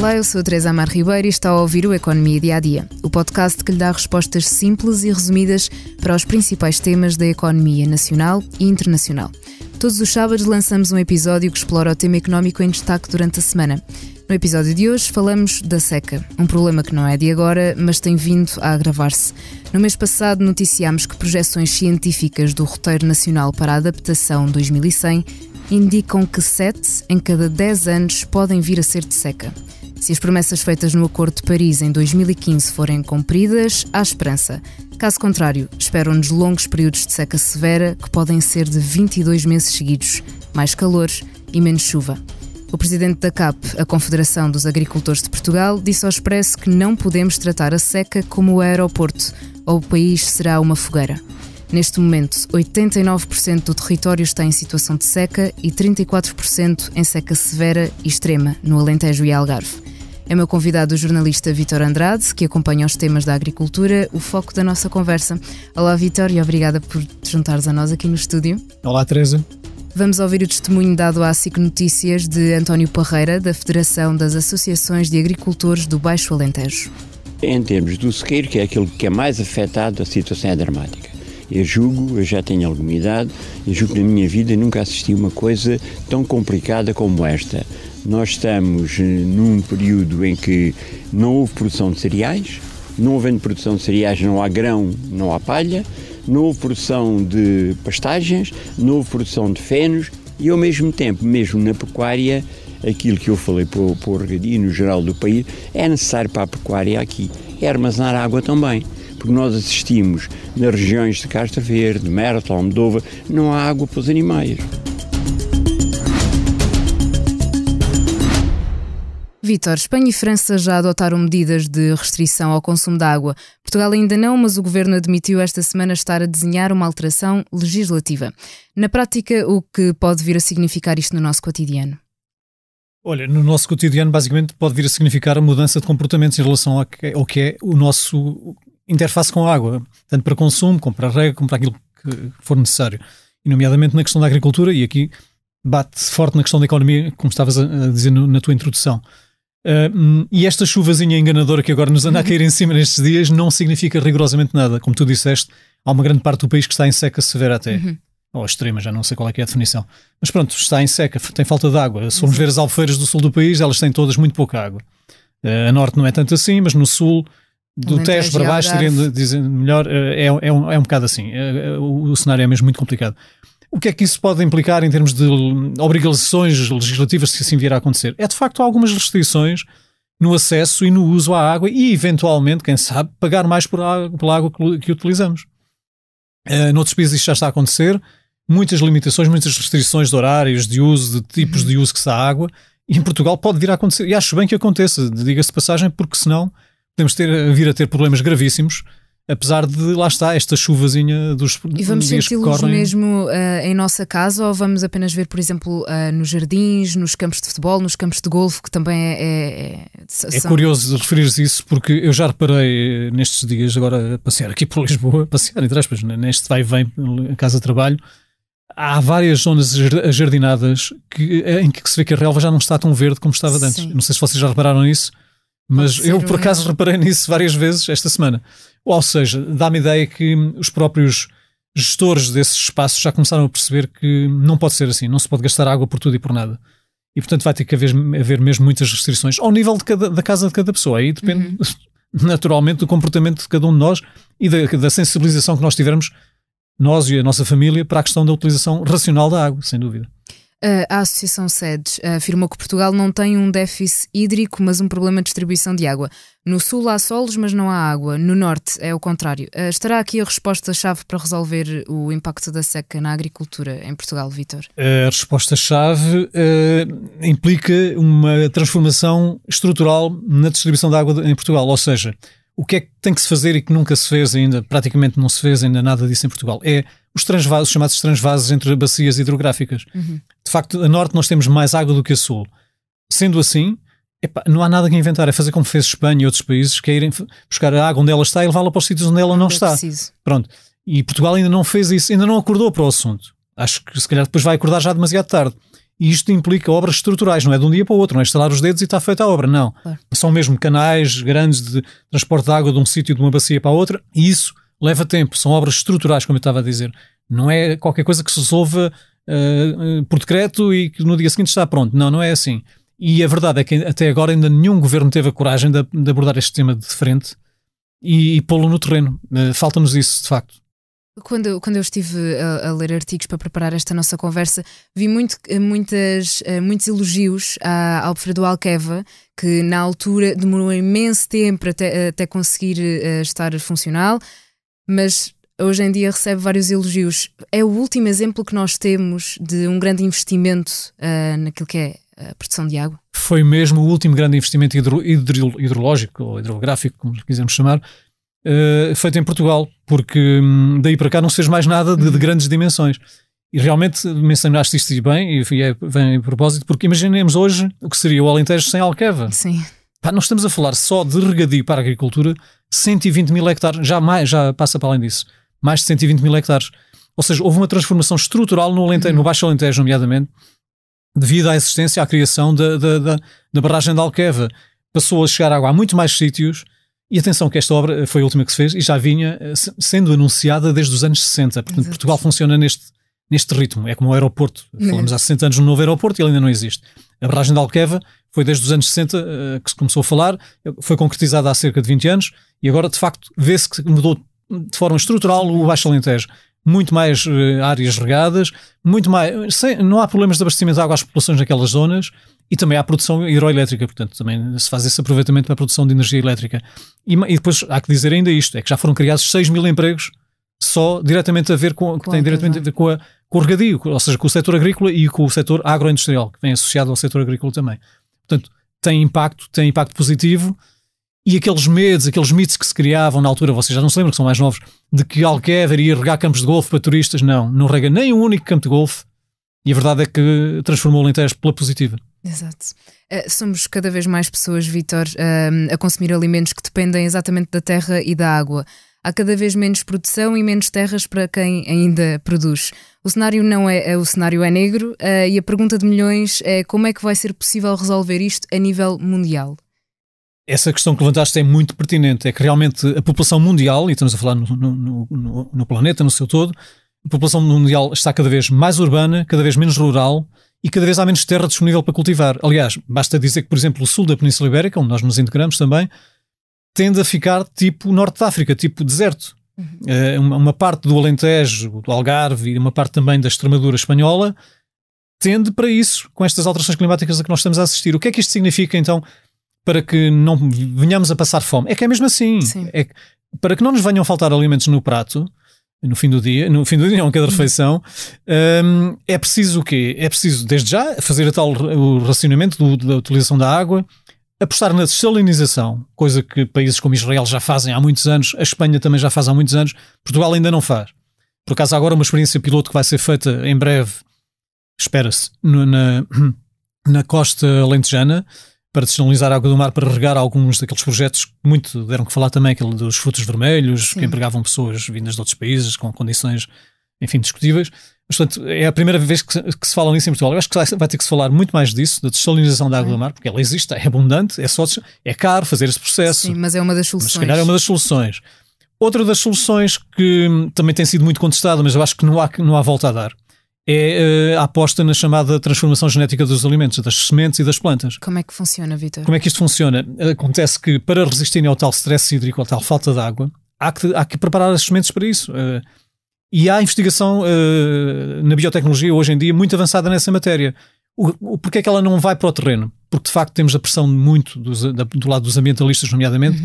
Olá, eu sou a Teresa Amar Ribeiro e está a ouvir o Economia Dia a Dia, o podcast que lhe dá respostas simples e resumidas para os principais temas da economia nacional e internacional. Todos os sábados lançamos um episódio que explora o tema económico em destaque durante a semana. No episódio de hoje falamos da seca, um problema que não é de agora, mas tem vindo a agravar-se. No mês passado noticiámos que projeções científicas do Roteiro Nacional para a Adaptação 2100 indicam que 7 em cada 10 anos podem vir a ser de seca. Se as promessas feitas no Acordo de Paris em 2015 forem cumpridas, há esperança. Caso contrário, esperam-nos longos períodos de seca severa que podem ser de 22 meses seguidos, mais calor e menos chuva. O presidente da CAP, a Confederação dos Agricultores de Portugal, disse ao Expresso que não podemos tratar a seca como o aeroporto, ou o país será uma fogueira. Neste momento, 89% do território está em situação de seca e 34% em seca severa e extrema, no Alentejo e Algarve. É meu convidado o jornalista Vítor Andrade, que acompanha os temas da agricultura, o foco da nossa conversa. Olá, Vítor, e obrigada por te juntares a nós aqui no estúdio. Olá, Teresa. Vamos ouvir o testemunho dado à SIC Notícias de António Parreira, da Federação das Associações de Agricultores do Baixo Alentejo. Em termos do sequeiro, que é aquilo que é mais afetado, a situação é dramática. Eu já tenho alguma idade, eu julgo que na minha vida nunca assisti a uma coisa tão complicada como esta. Nós estamos num período em que não houve produção de cereais, não havendo produção de cereais não há grão, não há palha, não houve produção de pastagens, não houve produção de fenos e ao mesmo tempo, mesmo na pecuária, aquilo que eu falei para o regadio no geral do país, é necessário para a pecuária aqui, é armazenar água também. Porque nós assistimos nas regiões de Castro Verde, Mértola, Almodóvar, não há água para os animais. Vítor, Espanha e França já adotaram medidas de restrição ao consumo de água. Portugal ainda não, mas o Governo admitiu esta semana estar a desenhar uma alteração legislativa. Na prática, o que pode vir a significar isto no nosso cotidiano? Olha, no nosso cotidiano, basicamente, pode vir a significar a mudança de comportamentos em relação ao que é o nosso interface com a água, tanto para consumo, como para rega, como para aquilo que for necessário. E nomeadamente na questão da agricultura, e aqui bate forte na questão da economia, como estavas a dizer na tua introdução. E esta chuvazinha enganadora que agora nos anda a cair em cima nestes dias não significa rigorosamente nada. Como tu disseste, há uma grande parte do país que está em seca severa até. Ou extrema, já não sei qual é que é a definição. Mas pronto, está em seca, tem falta de água. Se formos ver as albufeiras do sul do país, elas têm todas muito pouca água. A norte não é tanto assim, mas no sul, do Tejo para baixo, dizendo melhor, é um bocado assim. O cenário é mesmo muito complicado. O que é que isso pode implicar em termos de obrigações legislativas, se assim vier a acontecer? É de facto algumas restrições no acesso e no uso à água e, eventualmente, quem sabe, pagar mais pela água que utilizamos. Noutros países isto já está a acontecer. Muitas limitações, muitas restrições de horários, de uso, de tipos de uso que se dá à água. E em Portugal pode vir a acontecer. E acho bem que aconteça, diga-se de passagem, porque senão podemos vir a ter problemas gravíssimos, apesar de, lá está, esta chuvazinha dos dias que correm. E vamos senti-los mesmo em nossa casa, ou vamos apenas ver, por exemplo, nos jardins, nos campos de futebol, nos campos de golfe, que também É curioso referir-se isso, porque eu já reparei nestes dias, agora a passear aqui por Lisboa, passear entre aspas, neste vai e vem, a casa de trabalho, há várias zonas ajardinadas em que se vê que a relva já não está tão verde como estava antes. Não sei se vocês já repararam nisso, mas eu por acaso reparei nisso várias vezes esta semana. Ou seja, dá-me a ideia que os próprios gestores desses espaços já começaram a perceber que não pode ser assim, não se pode gastar água por tudo e por nada. E portanto vai ter que haver mesmo muitas restrições ao nível da casa de cada pessoa. Aí depende naturalmente do comportamento de cada um de nós e da sensibilização que nós tivermos, nós e a nossa família, para a questão da utilização racional da água, sem dúvida. A Associação SEDES afirmou que Portugal não tem um déficit hídrico, mas um problema de distribuição de água. No sul há solos, mas não há água. No norte é o contrário. Estará aqui a resposta-chave para resolver o impacto da seca na agricultura em Portugal, Vítor? A resposta-chave implica uma transformação estrutural na distribuição de água em Portugal. Ou seja, o que é que tem que se fazer e que nunca se fez ainda, praticamente não se fez ainda nada disso em Portugal, é os transvasos, chamados transvasos entre bacias hidrográficas. De facto, a norte nós temos mais água do que a sul. Sendo assim, não há nada que inventar, é fazer como fez Espanha e outros países, que é irem buscar a água onde ela está e levá-la para os sítios onde ela não está. Preciso. Pronto. E Portugal ainda não fez isso, ainda não acordou para o assunto. Acho que se calhar depois vai acordar já demasiado tarde. e isto implica obras estruturais, não é de um dia para o outro, não é estalar os dedos e está feita a obra, não. Claro. São mesmo canais grandes de transporte de água de um sítio, de uma bacia para a outra, e isso leva tempo, são obras estruturais, como eu estava a dizer. Não é qualquer coisa que se resolva por decreto e que no dia seguinte está pronto. Não é assim. E a verdade é que até agora ainda nenhum governo teve a coragem de abordar este tema de frente e pô-lo no terreno. Falta-nos isso, de facto. Quando eu estive a ler artigos para preparar esta nossa conversa, vi muitos elogios a Alfredo Alqueva, que na altura demorou imenso tempo até conseguir estar funcional, mas hoje em dia recebe vários elogios. É o último exemplo que nós temos de um grande investimento naquilo que é a produção de água? Foi mesmo o último grande investimento hidrológico ou hidrográfico, como quisermos chamar, feito em Portugal, porque daí para cá não se fez mais nada de grandes dimensões. E realmente mencionaste isto bem, e vem a propósito, porque imaginemos hoje o que seria o Alentejo sem Alqueva. Sim. Nós estamos a falar só de regadio para a agricultura, 120 mil hectares, já passa para além disso, mais de 120 mil hectares. Ou seja, houve uma transformação estrutural no Alentejo, no Baixo Alentejo, nomeadamente, devido à existência, à criação da barragem de Alqueva. Passou a chegar água a muito mais sítios. E atenção que esta obra foi a última que se fez e já vinha sendo anunciada desde os anos 60. Portanto, exato. Portugal funciona neste ritmo. É como o aeroporto. Falamos há 60 anos no novo aeroporto e ele ainda não existe. A barragem de Alqueva foi desde os anos 60 que se começou a falar, foi concretizada há cerca de 20 anos e agora, de facto, vê-se que mudou de forma estrutural o Baixo Alentejo. Muito mais áreas regadas, muito mais, não há problemas de abastecimento de água às populações naquelas zonas. E também há produção hidroelétrica, portanto também se faz esse aproveitamento para a produção de energia elétrica. E depois há que dizer ainda isto, é que já foram criados 6 mil empregos só diretamente a ver que têm diretamente a ver com o regadio, ou seja, com o setor agrícola e com o setor agroindustrial, que vem associado ao setor agrícola também. Portanto, tem impacto positivo. E aqueles medos, aqueles mitos que se criavam na altura, vocês já não se lembram, que são mais novos, de que Alqueva iria regar campos de golfe para turistas, não rega nem um único campo de golfe. E a verdade é que transformou o Alentejo pela positiva. Exato. Somos cada vez mais pessoas, Vítor, a consumir alimentos que dependem exatamente da terra e da água. Há cada vez menos produção e menos terras para quem ainda produz. O cenário o cenário é negro e a pergunta de milhões é como é que vai ser possível resolver isto a nível mundial? Essa questão que levantaste é muito pertinente. É que realmente a população mundial, e estamos a falar no planeta, no seu todo, a população mundial está cada vez mais urbana, cada vez menos rural e cada vez há menos terra disponível para cultivar. Aliás, basta dizer que, por exemplo, o sul da Península Ibérica, onde nós nos integramos também, tende a ficar tipo Norte de África, tipo deserto. Uma parte do Alentejo, do Algarve e uma parte também da Extremadura espanhola tende para isso, com estas alterações climáticas a que nós estamos a assistir. O que é que isto significa, então, para que não venhamos a passar fome? É que é mesmo assim. É que, para que não nos venham a faltar alimentos no prato, no fim do dia, não, cada refeição, é preciso o quê? É preciso, desde já, fazer o racionamento da utilização da água, apostar na dessalinização, coisa que países como Israel já fazem há muitos anos, a Espanha também já faz há muitos anos, Portugal ainda não faz. Por acaso, agora uma experiência piloto que vai ser feita em breve, espera-se, na costa alentejana, para desalinizar a água do mar, para regar alguns daqueles projetos que muito deram que falar também, aquele dos frutos vermelhos, que empregavam pessoas vindas de outros países com condições, enfim, discutíveis. Mas, portanto, é a primeira vez que se fala nisso em Portugal. Eu acho que vai ter que se falar muito mais disso, da desalinização da água do mar, porque ela existe, é abundante, é caro fazer esse processo. Sim, mas é uma das soluções. Mas se calhar é uma das soluções. Outra das soluções que também tem sido muito contestada, mas eu acho que não há volta a dar, é a aposta na chamada transformação genética dos alimentos, das sementes e das plantas. Como é que funciona, Vítor? Como é que isto funciona? Acontece que para resistirem ao tal stress hídrico, ao tal falta de água, há que preparar as sementes para isso. E há investigação na biotecnologia hoje em dia muito avançada nessa matéria. Porquê é que ela não vai para o terreno? Porque de facto temos a pressão muito do lado dos ambientalistas, nomeadamente,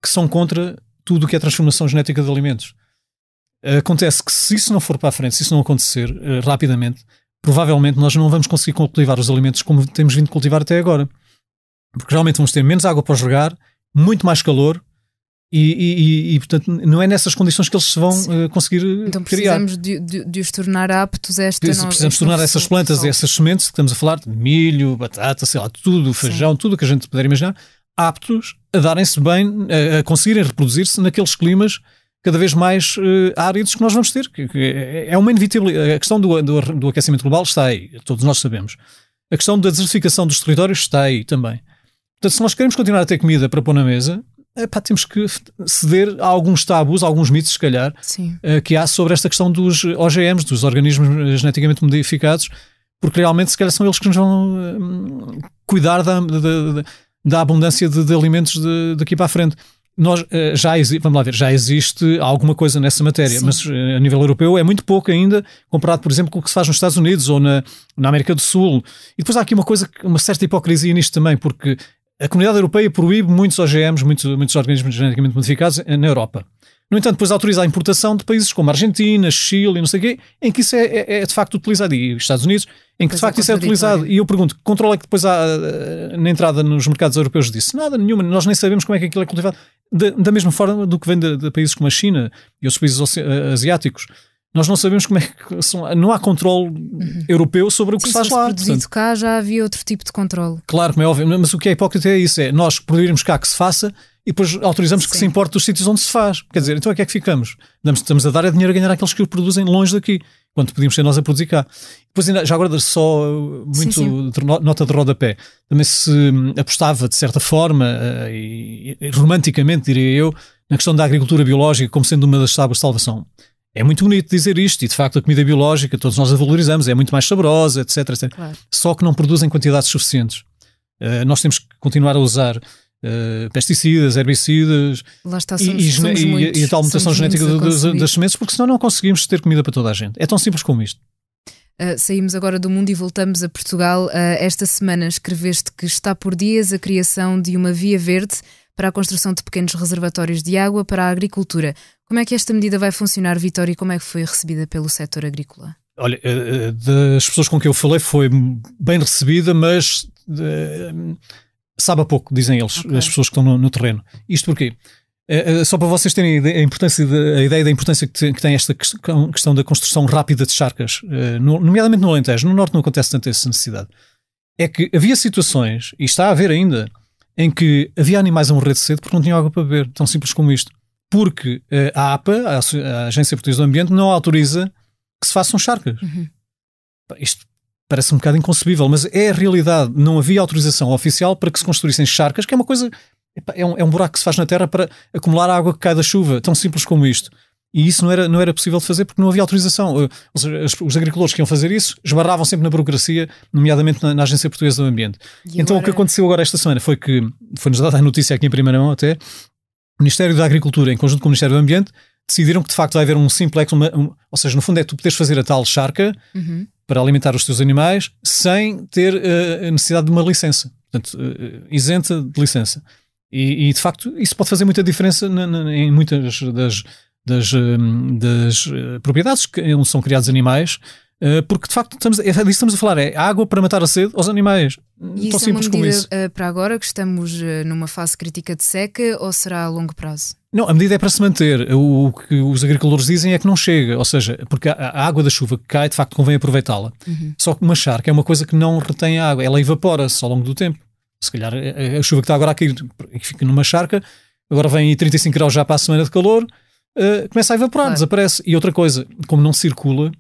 que são contra tudo o que é transformação genética de alimentos. Acontece que se isso não for para a frente, se isso não acontecer rapidamente, provavelmente nós não vamos conseguir cultivar os alimentos como temos vindo a cultivar até agora. Porque realmente vamos ter menos água para os regar, muito mais calor e portanto não é nessas condições que eles se vão conseguir então criar. Então precisamos de os tornar aptos a esta precisamos tornar essas plantas e essas sementes que estamos a falar, de milho, batata, sei lá, tudo, feijão, tudo o que a gente puder imaginar, aptos a darem-se bem, a conseguirem reproduzir-se naqueles climas cada vez mais áridos que nós vamos ter. É uma inevitabilidade. A questão do aquecimento global está aí, todos nós sabemos. A questão da desertificação dos territórios está aí também. Portanto, se nós queremos continuar a ter comida para pôr na mesa, temos que ceder a alguns tabus, a alguns mitos, se calhar, que há sobre esta questão dos OGMs, dos organismos geneticamente modificados, porque realmente, se calhar, são eles que nos vão cuidar da abundância de alimentos daqui para a frente. Nós, vamos lá ver, já existe alguma coisa nessa matéria, mas a nível europeu é muito pouco ainda, comparado, por exemplo, com o que se faz nos Estados Unidos ou na América do Sul. E depois há aqui uma certa hipocrisia nisto também, porque a comunidade europeia proíbe muitos OGMs, muitos organismos geneticamente modificados na Europa. No entanto, depois autoriza a importação de países como a Argentina, Chile e não sei o quê, em que isso é de facto utilizado, e os Estados Unidos, em que de facto isso é utilizado. E eu pergunto, que controle é que depois há na entrada nos mercados europeus disso? Nada, nenhuma. Nós nem sabemos como é que aquilo é cultivado. Da mesma forma do que vem de países como a China e outros países asiáticos. Nós não sabemos como é que não há controle europeu sobre o que se faz lá. Se produzido cá já havia outro tipo de controle. Claro, como é óbvio, mas o que é hipócrita é isso, é nós proibirmos cá que se faça e depois autorizamos que se importe dos sítios onde se faz. Quer dizer, então é que ficamos? Estamos a dar dinheiro a ganhar àqueles que o produzem longe daqui, quando podíamos ser nós a produzir cá. Depois ainda, já agora só nota de rodapé, também se apostava de certa forma e romanticamente, diria eu, na questão da agricultura biológica como sendo uma das tábuas de salvação. É muito bonito dizer isto, e de facto a comida biológica todos nós a valorizamos, é muito mais saborosa, etc, etc. Claro. Só que não produzem quantidades suficientes. Nós temos que continuar a usar pesticidas, herbicidas e a tal mutação genética das sementes, porque senão não conseguimos ter comida para toda a gente. É tão simples como isto. Saímos agora do mundo e voltamos a Portugal. Esta semana escreveste que está por dias a criação de uma via verde para a construção de pequenos reservatórios de água para a agricultura. Como é que esta medida vai funcionar, Vítor, e como é que foi recebida pelo setor agrícola? Olha, das pessoas com quem eu falei foi bem recebida, mas sabe a pouco, dizem eles, as pessoas que estão no terreno. Isto porquê? Só para vocês terem a ideia da importância que tem esta questão da construção rápida de charcas, nomeadamente no Alentejo. No Norte não acontece tanto essa necessidade. É que havia situações, e está a haver ainda, em que havia animais a morrer de sede porque não tinham água para beber, tão simples como isto. Porque a APA, a Agência Portuguesa do Ambiente, não autoriza que se façam charcas. Isto parece um bocado inconcebível, mas é a realidade. Não havia autorização oficial para que se construíssem charcas, que é uma coisa... É um buraco que se faz na terra para acumular a água que cai da chuva, tão simples como isto. E isso não era possível de fazer porque não havia autorização. Ou seja, os agricultores que iam fazer isso esbarravam sempre na burocracia, nomeadamente na Agência Portuguesa do Ambiente. Então o que aconteceu agora esta semana foi que, foi-nos dada a notícia aqui em primeira mão até, o Ministério da Agricultura, em conjunto com o Ministério do Ambiente, decidiram que de facto vai haver um simplex, ou seja, no fundo é tu poderes fazer a tal charca para alimentar os teus animais sem ter a necessidade de uma licença. Portanto, isenta de licença. E de facto isso pode fazer muita diferença em muitas das propriedades onde são criados animais, porque de facto estamos a falar, é água para matar a sede aos animais. E isso é uma medida para agora, que estamos numa fase crítica de seca, ou será a longo prazo? Não, a medida é para se manter. O que os agricultores dizem é que não chega, ou seja, porque a água da chuva que cai, de facto convém aproveitá-la. Só que uma charca é uma coisa que não retém a água, ela evapora-se ao longo do tempo. Se calhar a chuva que está agora a cair, que fica numa charca, agora vem aí 35 graus já para a semana de calor, começa a evaporar, desaparece. E outra coisa, como não circula,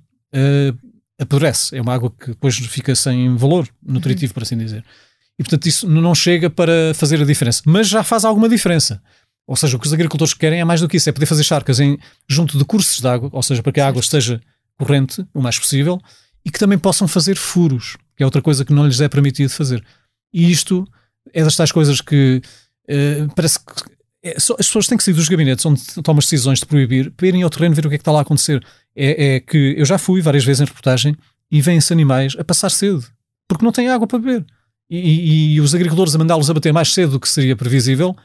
apodrece. É uma água que depois fica sem valor nutritivo, por assim dizer. E portanto isso não chega para fazer a diferença. Mas já faz alguma diferença. Ou seja, o que os agricultores querem é mais do que isso, é poder fazer charcas junto de cursos de água, ou seja, para que a água esteja corrente o mais possível, e que também possam fazer furos, que é outra coisa que não lhes é permitido fazer. E isto é das tais coisas que parece que as pessoas têm que sair dos gabinetes onde tomam as decisões de proibir para irem ao terreno ver o que é que está lá a acontecer. É que eu já fui várias vezes em reportagem e vêm-se animais a passar sede porque não têm água para beber. E os agricultores a mandá-los a bater mais cedo do que seria previsível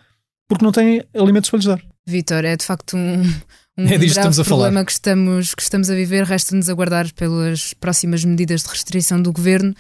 porque não têm alimentos para lhes dar. Vítor, é de facto um grave problema que estamos a viver. Resta-nos aguardar pelas próximas medidas de restrição do Governo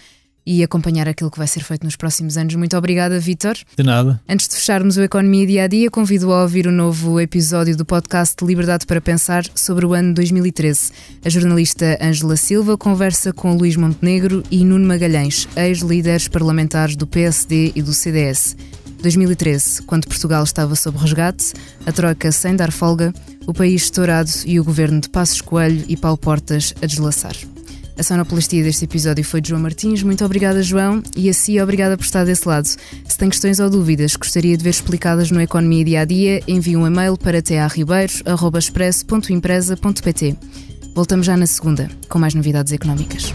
e acompanhar aquilo que vai ser feito nos próximos anos. Muito obrigada, Vítor. De nada. Antes de fecharmos o Economia Dia a Dia, convido a ouvir o novo episódio do podcast Liberdade para Pensar sobre o ano 2013. A jornalista Ângela Silva conversa com Luís Montenegro e Nuno Magalhães, ex-líderes parlamentares do PSD e do CDS. 2013, quando Portugal estava sob resgate, a troika sem dar folga, o país estourado e o governo de Passos Coelho e Paulo Portas a deslaçar. A sonoplastia deste episódio foi de João Martins. Muito obrigada, João, e a si obrigada por estar desse lado. Se tem questões ou dúvidas que gostaria de ver explicadas no Economia Dia a Dia, envie um e-mail para tearribeiros@expresso.empresa.pt. Voltamos já na segunda, com mais novidades económicas.